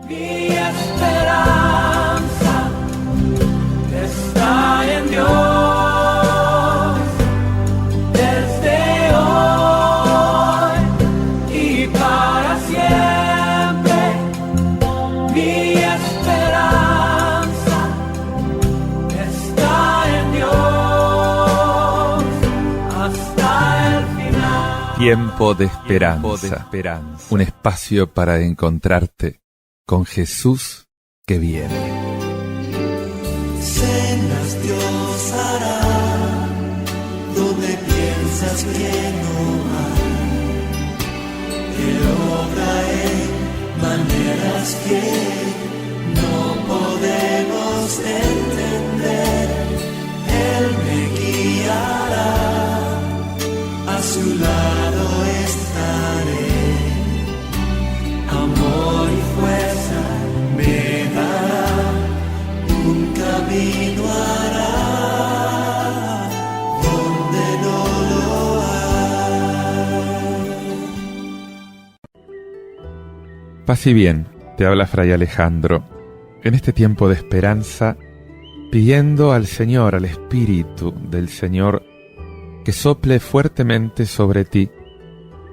Mi esperanza está en Dios desde hoy y para siempre. Mi esperanza está en Dios hasta el final. Tiempo de esperanza. Un espacio para encontrarte con Jesús que viene. Cenas Dios hará donde piensas que no hay. Él obra en maneras que no podemos entender. Él me guiará, a su lado estaré. Amor y fuerza me dará, un camino hará donde no lo hay. Paz y bien, te habla Fray Alejandro, en este tiempo de esperanza, pidiendo al Señor, al Espíritu del Señor, que sople fuertemente sobre ti,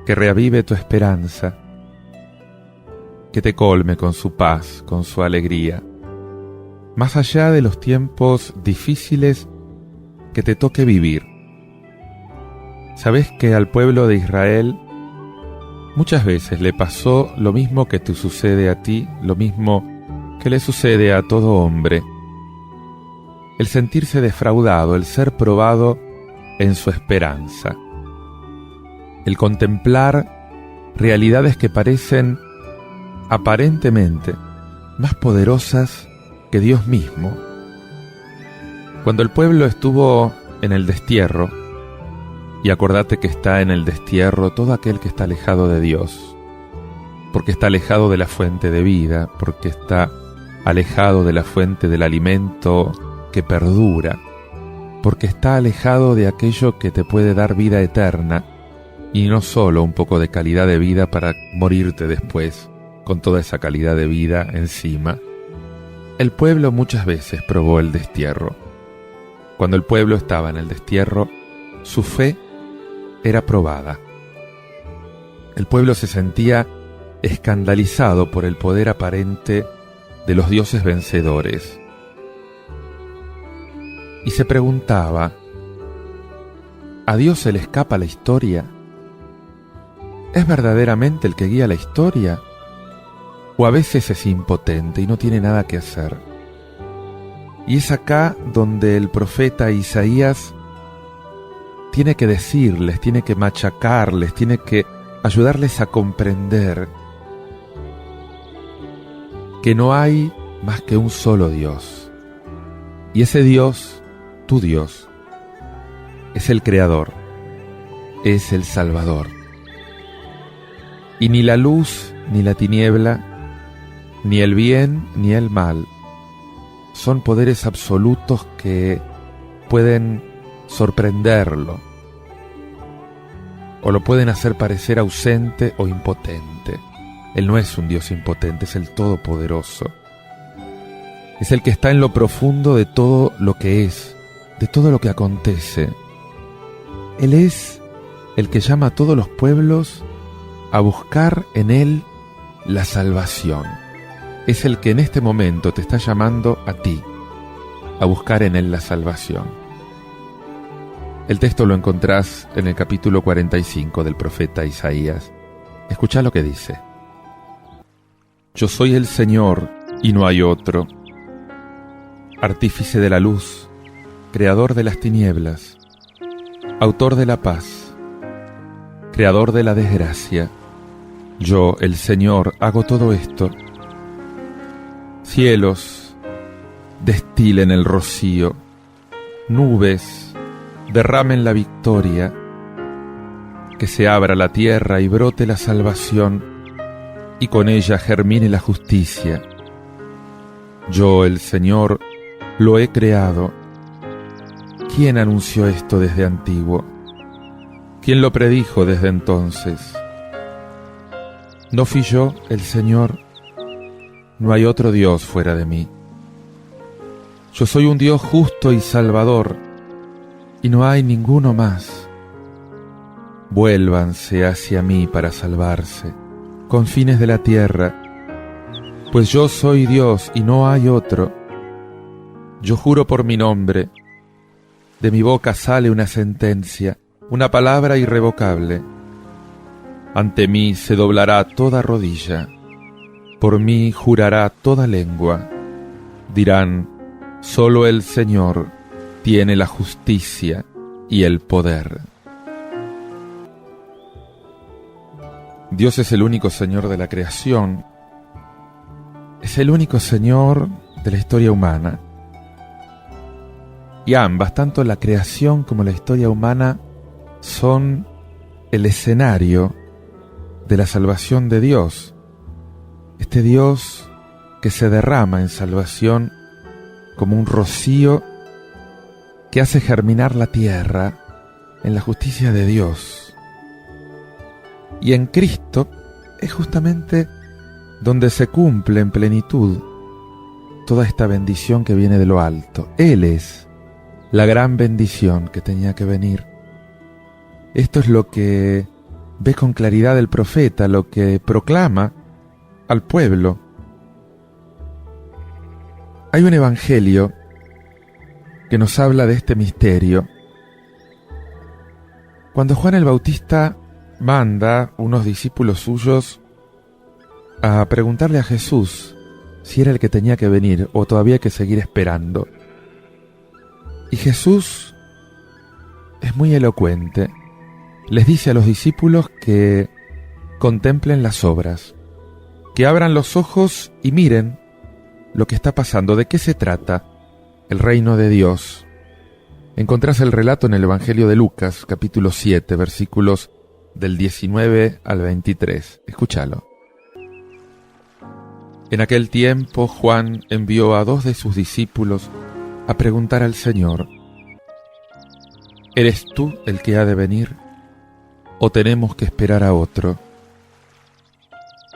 que reavive tu esperanza, que te colme con su paz, con su alegría, más allá de los tiempos difíciles que te toque vivir. Sabes que al pueblo de Israel muchas veces le pasó lo mismo que te sucede a ti, lo mismo que le sucede a todo hombre. El sentirse defraudado, el ser probado en su esperanza. El contemplar realidades que parecen aparentemente más poderosas que Dios mismo. Cuando el pueblo estuvo en el destierro, y acordate que está en el destierro todo aquel que está alejado de Dios, porque está alejado de la fuente de vida, porque está alejado de la fuente del alimento que perdura, porque está alejado de aquello que te puede dar vida eterna, y no solo un poco de calidad de vida para morirte después, con toda esa calidad de vida encima. El pueblo muchas veces probó el destierro. Cuando el pueblo estaba en el destierro, su fe era probada. El pueblo se sentía escandalizado por el poder aparente de los dioses vencedores. Y se preguntaba, ¿a Dios se le escapa la historia? ¿Es verdaderamente el que guía la historia? ¿O a veces es impotente y no tiene nada que hacer? Y es acá donde el profeta Isaías tiene que decirles, tiene que machacarles, tiene que ayudarles a comprender que no hay más que un solo Dios. Y ese Dios, tu Dios, es el Creador, es el Salvador. Y ni la luz ni la tiniebla, ni el bien ni el mal, son poderes absolutos que pueden sorprenderlo, o lo pueden hacer parecer ausente o impotente. Él no es un Dios impotente, es el Todopoderoso. Es el que está en lo profundo de todo lo que es, de todo lo que acontece. Él es el que llama a todos los pueblos a buscar en Él la salvación. Es el que en este momento te está llamando a ti, a buscar en Él la salvación. El texto lo encontrás en el capítulo 45 del profeta Isaías. Escuchá lo que dice. Yo soy el Señor y no hay otro, artífice de la luz, creador de las tinieblas, autor de la paz, creador de la desgracia. Yo, el Señor, hago todo esto. Cielos, destilen el rocío, nubes, derramen la victoria, que se abra la tierra y brote la salvación, y con ella germine la justicia. Yo, el Señor, lo he creado. ¿Quién anunció esto desde antiguo? ¿Quién lo predijo desde entonces? ¿No fui yo, el Señor? no hay otro Dios fuera de mí. Yo soy un Dios justo y salvador, y no hay ninguno más. Vuélvanse hacia mí para salvarse, confines de la tierra, pues yo soy Dios y no hay otro. Yo juro por mi nombre, de mi boca sale una sentencia, una palabra irrevocable. Ante mí se doblará toda rodilla, por mí jurará toda lengua. Dirán, solo el Señor tiene la justicia y el poder. Dios es el único Señor de la creación, es el único Señor de la historia humana. Y ambas, tanto la creación como la historia humana, son el escenario de la salvación de Dios. Este Dios que se derrama en salvación como un rocío que hace germinar la tierra en la justicia de Dios. Y en Cristo es justamente donde se cumple en plenitud toda esta bendición que viene de lo alto. Él es la gran bendición que tenía que venir. Esto es lo que ve con claridad el profeta, lo que proclama al pueblo. Hay un evangelio que nos habla de este misterio. Cuando Juan el Bautista manda unos discípulos suyos a preguntarle a Jesús si era el que tenía que venir o todavía hay que seguir esperando. Y Jesús es muy elocuente. Les dice a los discípulos que contemplen las obras, que abran los ojos y miren lo que está pasando. ¿De qué se trata el reino de Dios? Encontrás el relato en el Evangelio de Lucas, capítulo 7, versículos del 19 al 23. Escúchalo. En aquel tiempo Juan envió a 2 de sus discípulos a preguntar al Señor: ¿eres tú el que ha de venir, o tenemos que esperar a otro?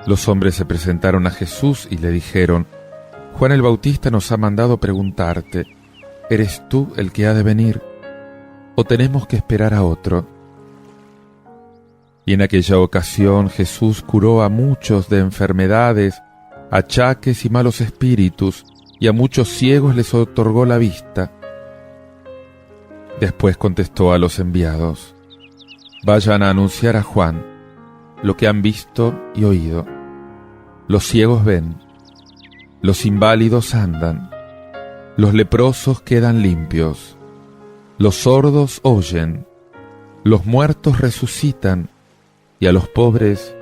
Los hombres se presentaron a Jesús y le dijeron: Juan el Bautista nos ha mandado preguntarte, ¿eres tú el que ha de venir, o tenemos que esperar a otro? Y en aquella ocasión Jesús curó a muchos de enfermedades, achaques y malos espíritus, y a muchos ciegos les otorgó la vista. Después contestó a los enviados: vayan a anunciar a Juan lo que han visto y oído. Los ciegos ven, los inválidos andan, los leprosos quedan limpios, los sordos oyen, los muertos resucitan, y a los pobres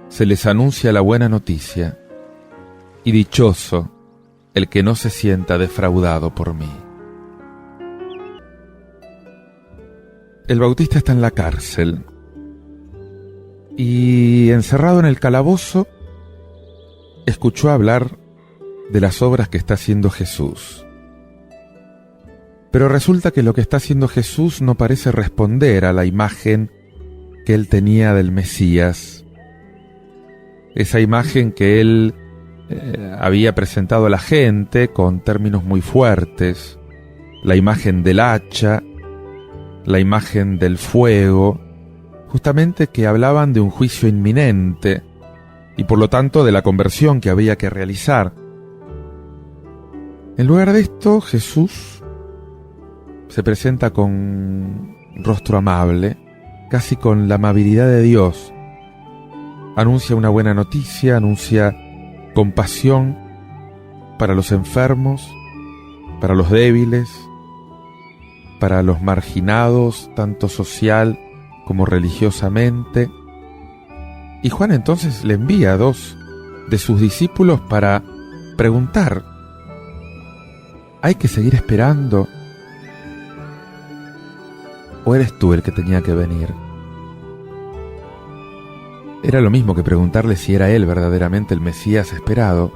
se les anuncia la buena noticia. Y dichoso el que no se sienta defraudado por mí. El Bautista está en la cárcel y, encerrado en el calabozo, escuchó hablar de las obras que está haciendo Jesús. Pero resulta que lo que está haciendo Jesús no parece responder a la imagen que él tenía del Mesías. Esa imagen que él había presentado a la gente con términos muy fuertes: la imagen del hacha, la imagen del fuego, justamente que hablaban de un juicio inminente y por lo tanto de la conversión que había que realizar. En lugar de esto, Jesús se presenta con un rostro amable, casi con la amabilidad de Dios. Anuncia una buena noticia, anuncia compasión para los enfermos, para los débiles, para los marginados, tanto social como religiosamente. Y Juan entonces le envía a 2 de sus discípulos para preguntar: ¿hay que seguir esperando, o eres tú el que tenía que venir? Era lo mismo que preguntarle si era él verdaderamente el Mesías esperado.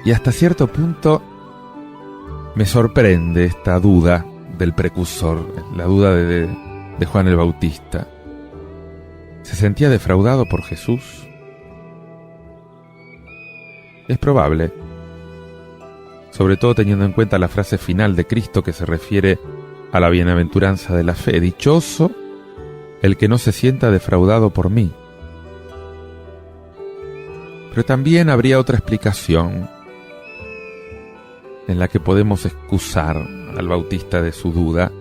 Y hasta cierto punto me sorprende esta duda del precursor, la duda de Juan el Bautista. ¿Se sentía defraudado por Jesús? Es probable, sobre todo teniendo en cuenta la frase final de Cristo que se refiere a la bienaventuranza de la fe: dichoso el que no se sienta defraudado por mí. Pero también habría otra explicación en la que podemos excusar al Bautista de su duda,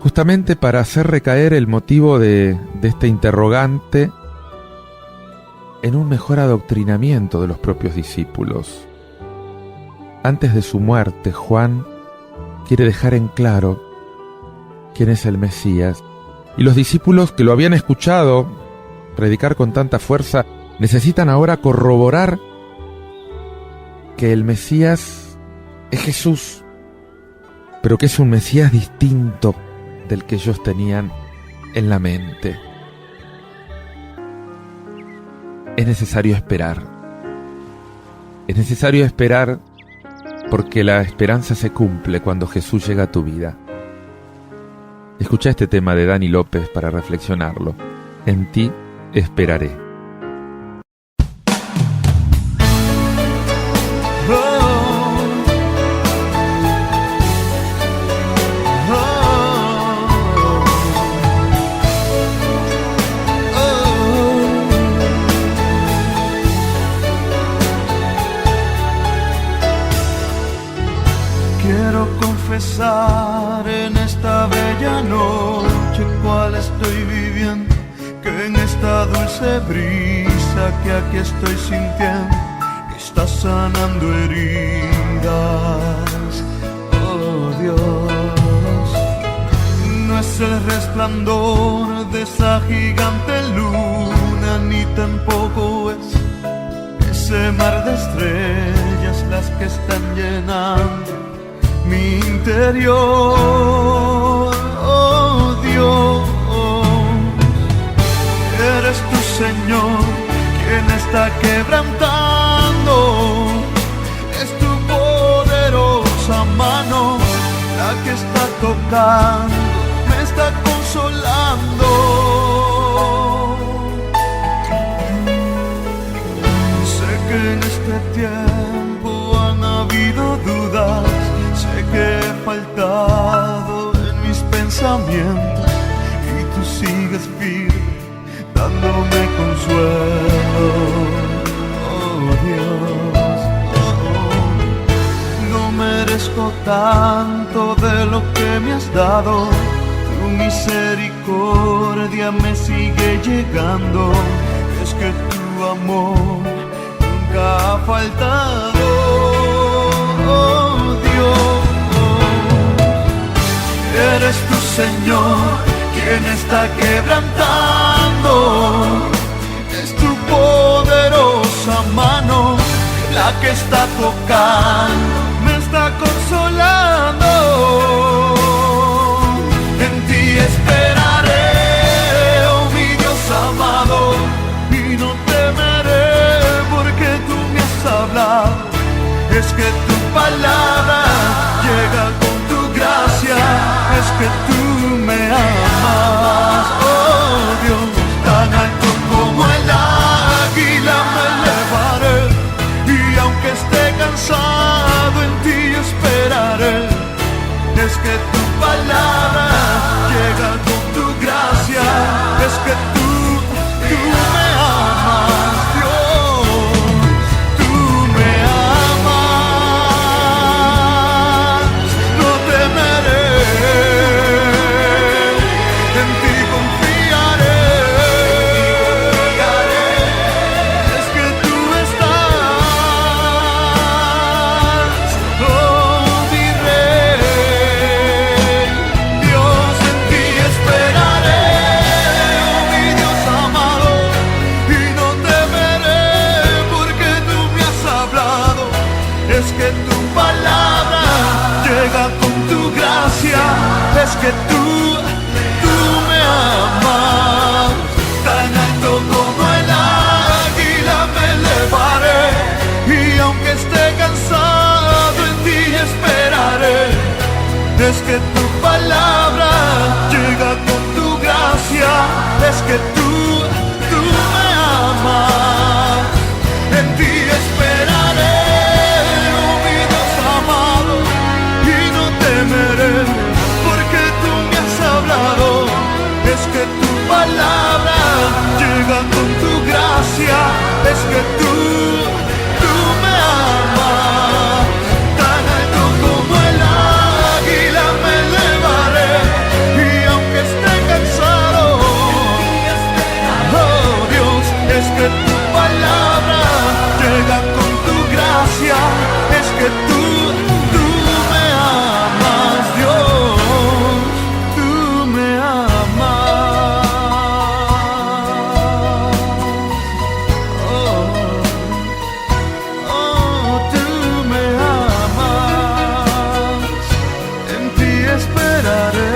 justamente para hacer recaer el motivo de este interrogante en un mejor adoctrinamiento de los propios discípulos. Antes de su muerte, Juan quiere dejar en claro quién es el Mesías, y los discípulos que lo habían escuchado predicar con tanta fuerza necesitan ahora corroborar que el Mesías es Jesús, pero que es un Mesías distinto del que ellos tenían en la mente. Es necesario esperar. Es necesario esperar porque la esperanza se cumple cuando Jesús llega a tu vida. Escucha este tema de Dani López para reflexionarlo. En ti esperaré. Quiero confesar en esta bella noche cuál estoy viviendo, que en esta dulce brisa que aquí estoy sintiendo está sanando heridas. Oh Dios, no es el resplandor de esa gigante luna, ni tampoco es ese mar de estrellas las que están llenando mi interior. Oh Dios, eres tu Señor quien está quebrantando, es tu poderosa mano la que está tocando, me está consolando. Sé que en este tiempo han habido dudas, sé que he faltado en mis pensamientos y tú sigues firme dándome consuelo. Oh Dios, no merezco tanto de lo que me has dado, tu misericordia me sigue llegando, es que tu amor nunca ha faltado. Oh Dios, eres tu Señor quien está quebrantando, es tu poderosa mano la que está tocando, me está consolando. En ti esperaré, oh mi Dios amado, y no temeré porque tú me has hablado, es que tu palabra llega con tu gracia, es que tú me amas. Oh Dios, tan alto como el águila me elevaré, y aunque esté cansado en ti esperaré, es que tu palabra llega con tu gracia, es que tú me amas. Es que tú me amas, tan alto como el águila me elevaré, y aunque esté cansado en ti esperaré, es que tu palabra llega con tu gracia, es que tú me amas, en ti es que tú me amas. Tan alto como el águila me elevaré, y aunque esté cansado, oh Dios, es que tu palabra llega con tu gracia, es que tú me amas, Dios, tú me amas. Tú me amas, en ti esperaré.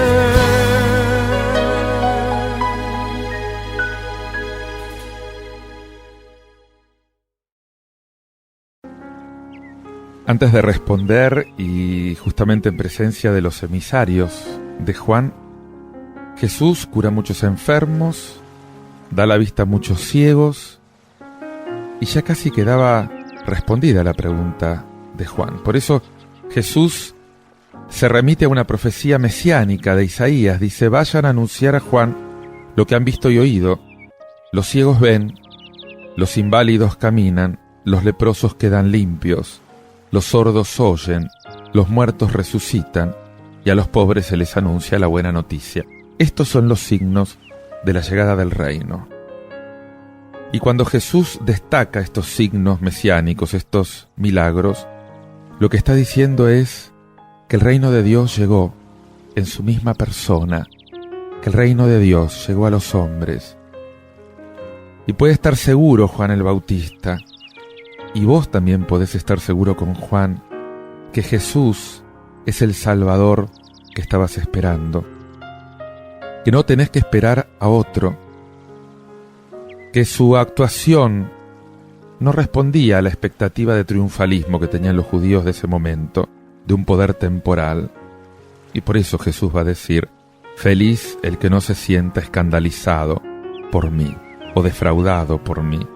Antes de responder, y justamente en presencia de los emisarios de Juan, Jesús cura a muchos enfermos, da la vista a muchos ciegos, y ya casi quedaba respondida la pregunta de Juan. Por eso Jesús se remite a una profecía mesiánica de Isaías. Dice: vayan a anunciar a Juan lo que han visto y oído. Los ciegos ven, los inválidos caminan, los leprosos quedan limpios, los sordos oyen, los muertos resucitan, y a los pobres se les anuncia la buena noticia. Estos son los signos de la llegada del reino. Y cuando Jesús destaca estos signos mesiánicos, estos milagros, lo que está diciendo es que el reino de Dios llegó en su misma persona, que el reino de Dios llegó a los hombres. Y puede estar seguro Juan el Bautista, y vos también podés estar seguro con Juan, que Jesús es el Salvador que estabas esperando, que no tenés que esperar a otro, que su actuación no respondía a la expectativa de triunfalismo que tenían los judíos de ese momento, de un poder temporal. Y por eso Jesús va a decir: feliz el que no se sienta escandalizado por mí o defraudado por mí.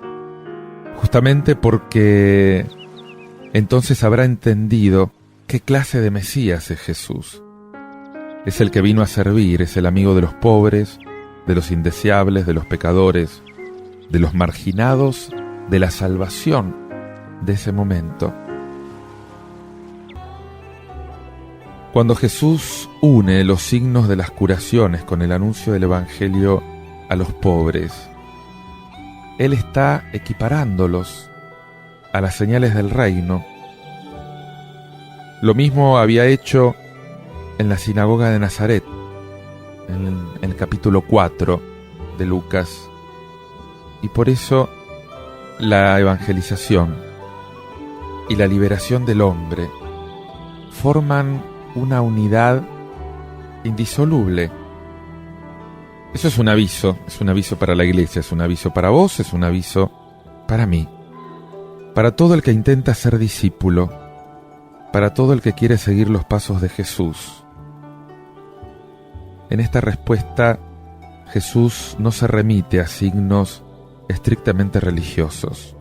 Justamente porque entonces habrá entendido qué clase de Mesías es Jesús. Es el que vino a servir, es el amigo de los pobres, de los indeseables, de los pecadores, de los marginados, de la salvación de ese momento. Cuando Jesús une los signos de las curaciones con el anuncio del Evangelio a los pobres, Él está equiparándolos a las señales del reino. Lo mismo había hecho en la sinagoga de Nazaret, en el capítulo 4 de Lucas. Y por eso la evangelización y la liberación del hombre forman una unidad indisoluble. Eso es un aviso para la iglesia, es un aviso para vos, es un aviso para mí, para todo el que intenta ser discípulo, para todo el que quiere seguir los pasos de Jesús. En esta respuesta, Jesús no se remite a signos estrictamente religiosos,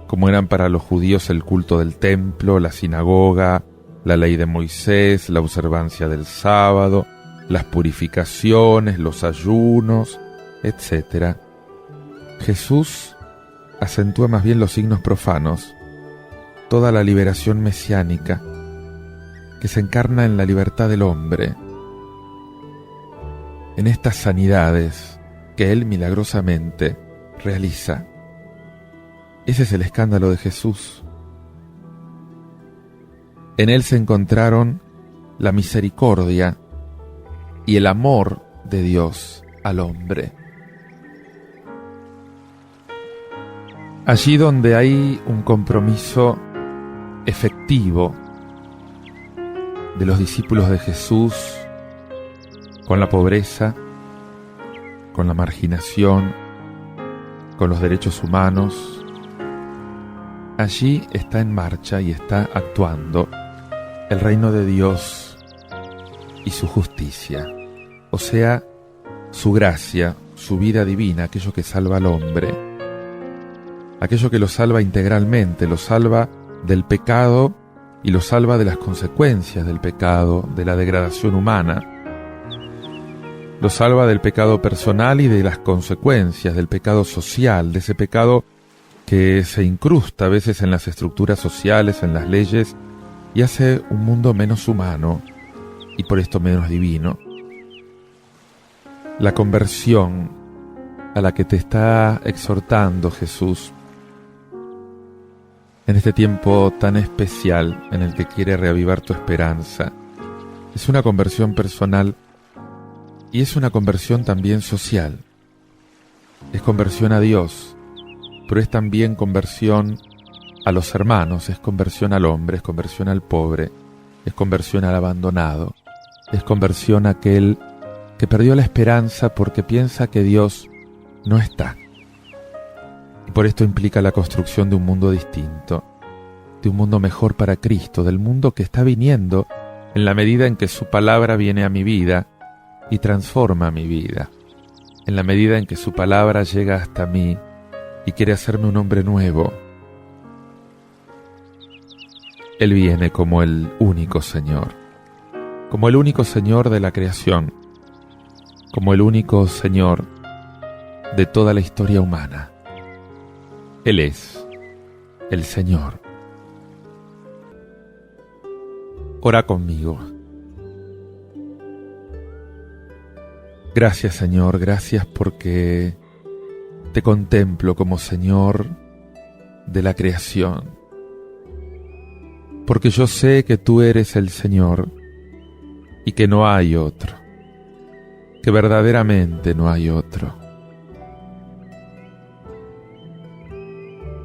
como eran para los judíos el culto del templo, la sinagoga, la ley de Moisés, la observancia del sábado, las purificaciones, los ayunos, etc. Jesús acentúa más bien los signos profanos, toda la liberación mesiánica, que se encarna en la libertad del hombre, en estas sanidades que Él milagrosamente realiza. Ese es el escándalo de Jesús. En Él se encontraron la misericordia y el amor de Dios al hombre. Allí donde hay un compromiso efectivo de los discípulos de Jesús con la pobreza, con la marginación, con los derechos humanos, allí está en marcha y está actuando el reino de Dios y su justicia, o sea, su gracia, su vida divina, aquello que salva al hombre, aquello que lo salva integralmente, lo salva del pecado y lo salva de las consecuencias del pecado, de la degradación humana, lo salva del pecado personal y de las consecuencias del pecado social, de ese pecado que se incrusta a veces en las estructuras sociales, en las leyes, y hace un mundo menos humano y por esto menos divino. La conversión a la que te está exhortando Jesús en este tiempo tan especial en el que quiere reavivar tu esperanza, es una conversión personal y es una conversión también social. Es conversión a Dios, pero es también conversión a los hermanos, es conversión al hombre, es conversión al pobre, es conversión al abandonado, es conversión a aquel que perdió la esperanza porque piensa que Dios no está. Y por esto implica la construcción de un mundo distinto, de un mundo mejor para Cristo, del mundo que está viniendo en la medida en que su palabra viene a mi vida y transforma mi vida, en la medida en que su palabra llega hasta mí y quiere hacerme un hombre nuevo. Él viene como el único Señor de la creación, como el único Señor de toda la historia humana. Él es el Señor. Ora conmigo. Gracias, Señor, gracias porque te contemplo como Señor de la creación. Porque yo sé que tú eres el Señor y que no hay otro, que verdaderamente no hay otro.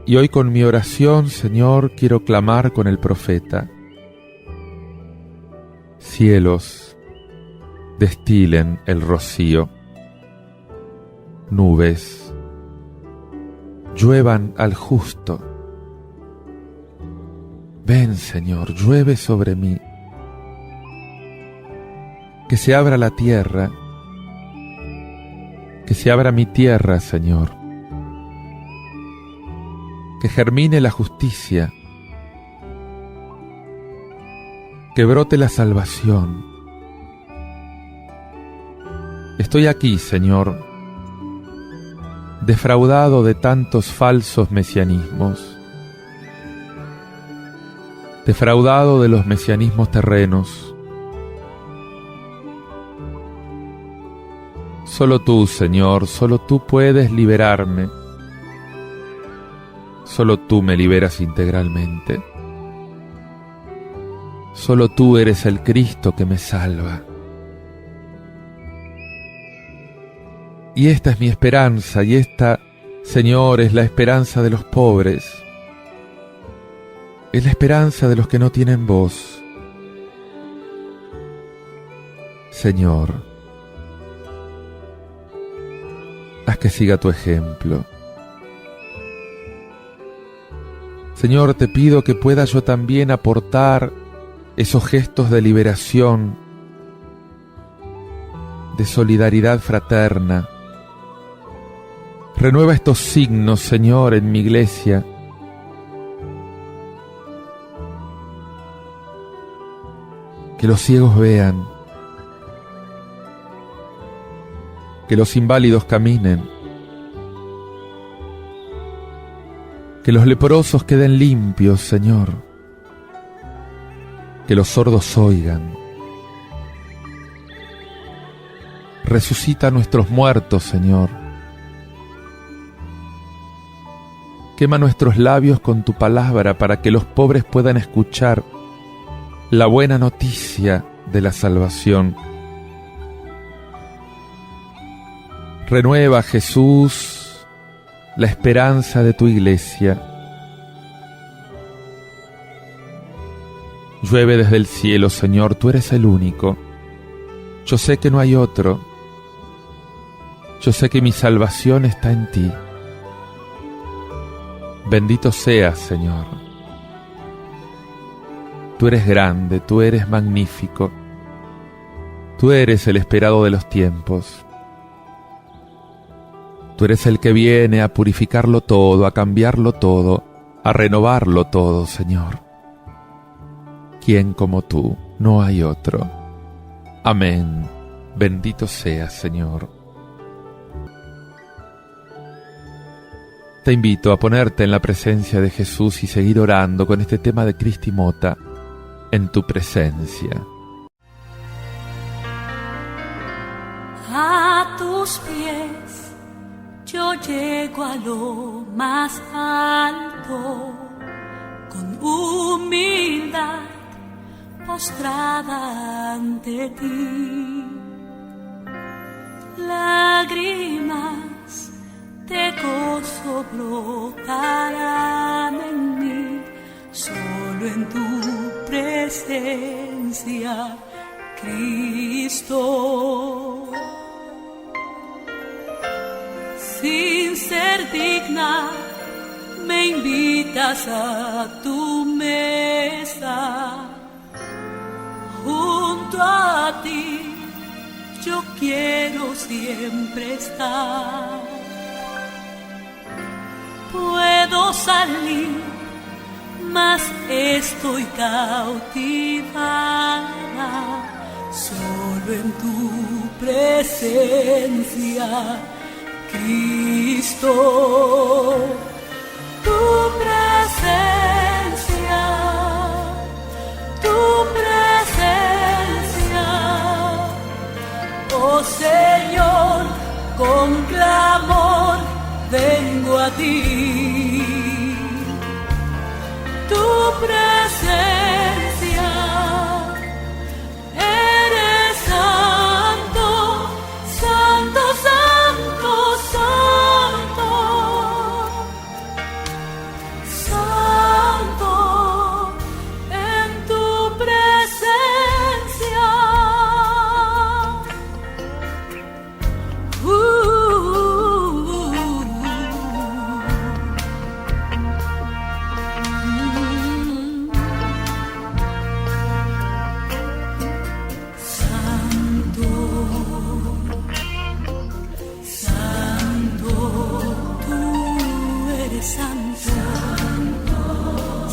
Y hoy con mi oración, Señor, quiero clamar con el profeta: cielos, destilen el rocío, nubes, lluevan al justo. Ven, Señor, llueve sobre mí. Que se abra la tierra, que se abra mi tierra, Señor. Que germine la justicia, que brote la salvación. Estoy aquí, Señor, defraudado de tantos falsos mesianismos, defraudado de los mesianismos terrenos. Solo tú, Señor, solo tú puedes liberarme. Solo tú me liberas integralmente. Solo tú eres el Cristo que me salva. Y esta es mi esperanza, y esta, Señor, es la esperanza de los pobres. Es la esperanza de los que no tienen voz. Señor, haz que siga tu ejemplo. Señor, te pido que pueda yo también aportar esos gestos de liberación, de solidaridad fraterna. Renueva estos signos, Señor, en mi iglesia. Que los ciegos vean, que los inválidos caminen, que los leprosos queden limpios, Señor, que los sordos oigan. Resucita a nuestros muertos, Señor. Quema nuestros labios con tu palabra para que los pobres puedan escuchar la buena noticia de la salvación. Renueva, Jesús, la esperanza de tu iglesia. Llueve desde el cielo, Señor, tú eres el único. Yo sé que no hay otro. Yo sé que mi salvación está en ti. Bendito seas, Señor. Tú eres grande, tú eres magnífico. Tú eres el esperado de los tiempos. Tú eres el que viene a purificarlo todo, a cambiarlo todo, a renovarlo todo, Señor. ¿Quién como tú? No hay otro. Amén. Bendito seas, Señor. Te invito a ponerte en la presencia de Jesús y seguir orando con este tema de Christi Mota, en tu presencia. A tus pies yo llego a lo más alto, con humildad postrada ante ti. Lágrimas de gozo brotarán en mí, solo en tu presencia, Cristo. Sin ser digna, me invitas a tu mesa. Junto a ti yo quiero siempre estar. Puedo salir, mas estoy cautivada solo en tu presencia, Cristo. Tu presencia, tu presencia, oh Señor, con clamor vengo a ti. Tu presencia, eres santo, santo, santo, santo, santo, en tu presencia.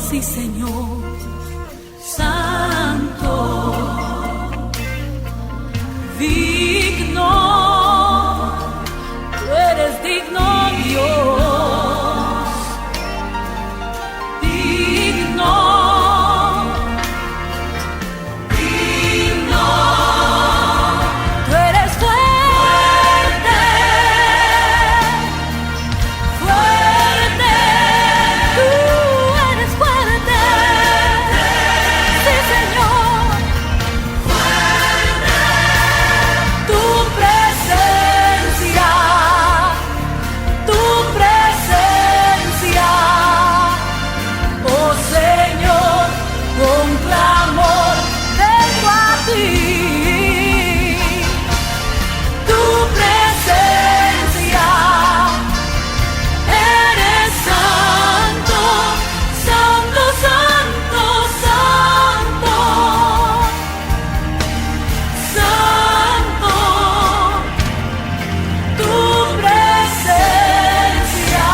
Sí, Señor, santo, digno, tú eres digno, Dios, digno, digno, tú eres fuerte, fuerte, tú eres fuerte, sí, Señor, fuerte, tu presencia, oh Señor, con clamor vengo a ti. Tu presencia, eres santo, santo, santo, santo, santo, tu presencia,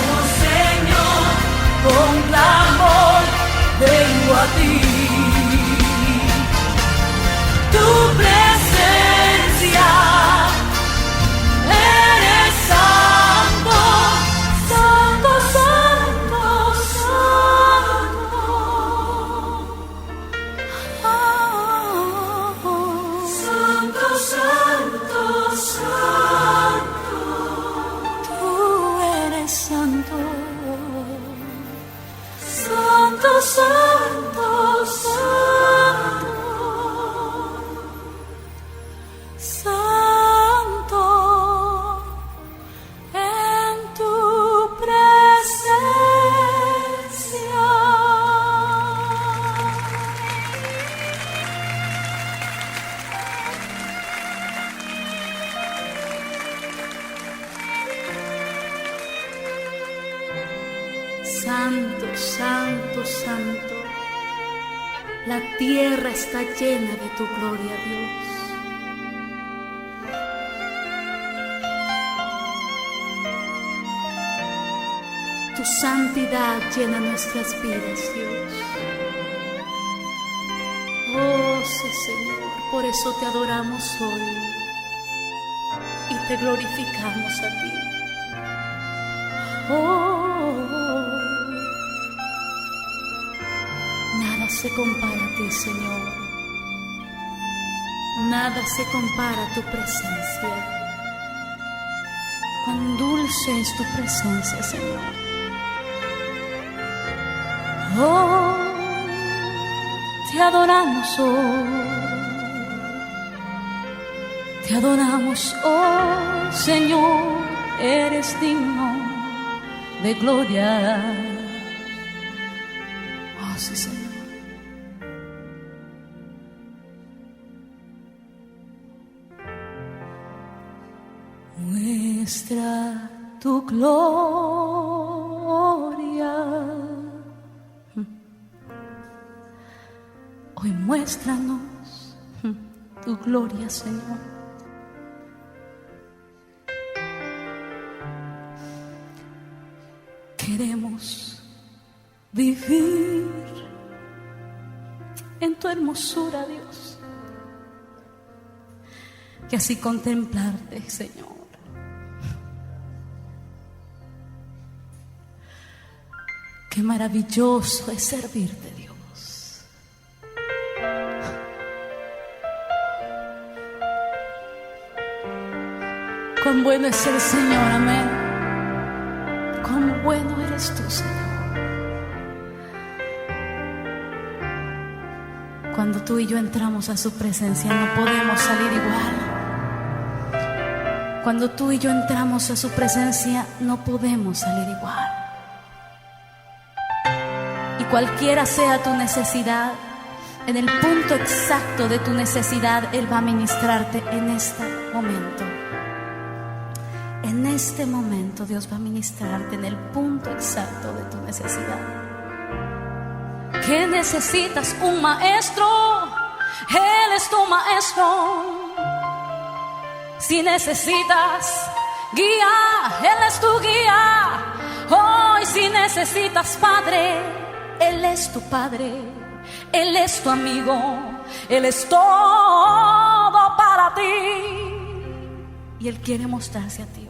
oh Señor, con clamor vengo a ti. Tu presencia, eres santo, santo, santo, santo, santo, santo, santo, tú eres santo, santo, santo, santo, santo, en tu presencia. Santo, santo, santo, la tierra está llena de tu gloria, Dios. Tu santidad llena nuestras vidas, Dios. Oh, sí, Señor, por eso te adoramos hoy. te glorificamos a ti. Oh, nada se compara a ti, Señor. Nada se compara a tu presencia. Cuán dulce es tu presencia, Señor. Oh, te adoramos hoy. Te adoramos, oh Señor, eres digno de gloria. Oh, sí, Señor. Muestra tu gloria. Hoy muéstranos tu gloria, Señor. Queremos vivir en tu hermosura, Dios, y así contemplarte, Señor. Qué maravilloso es servirte, Dios. Cuán bueno es el Señor, amén. Cuán bueno eres tú, Señor. Cuando tú y yo entramos a su presencia, no podemos salir igual. Cuando tú y yo entramos a su presencia, no podemos salir igual. Y cualquiera sea tu necesidad, en el punto exacto de tu necesidad, Él va a ministrarte en este momento. En este momento Dios va a ministrarte en el punto exacto de tu necesidad. ¿Qué necesitas? Un maestro. Él es tu maestro. Si necesitas guía, Él es tu guía. Hoy si necesitas padre, Él es tu padre. Él es tu amigo. Él es todo para ti. Y Él quiere mostrarse a ti.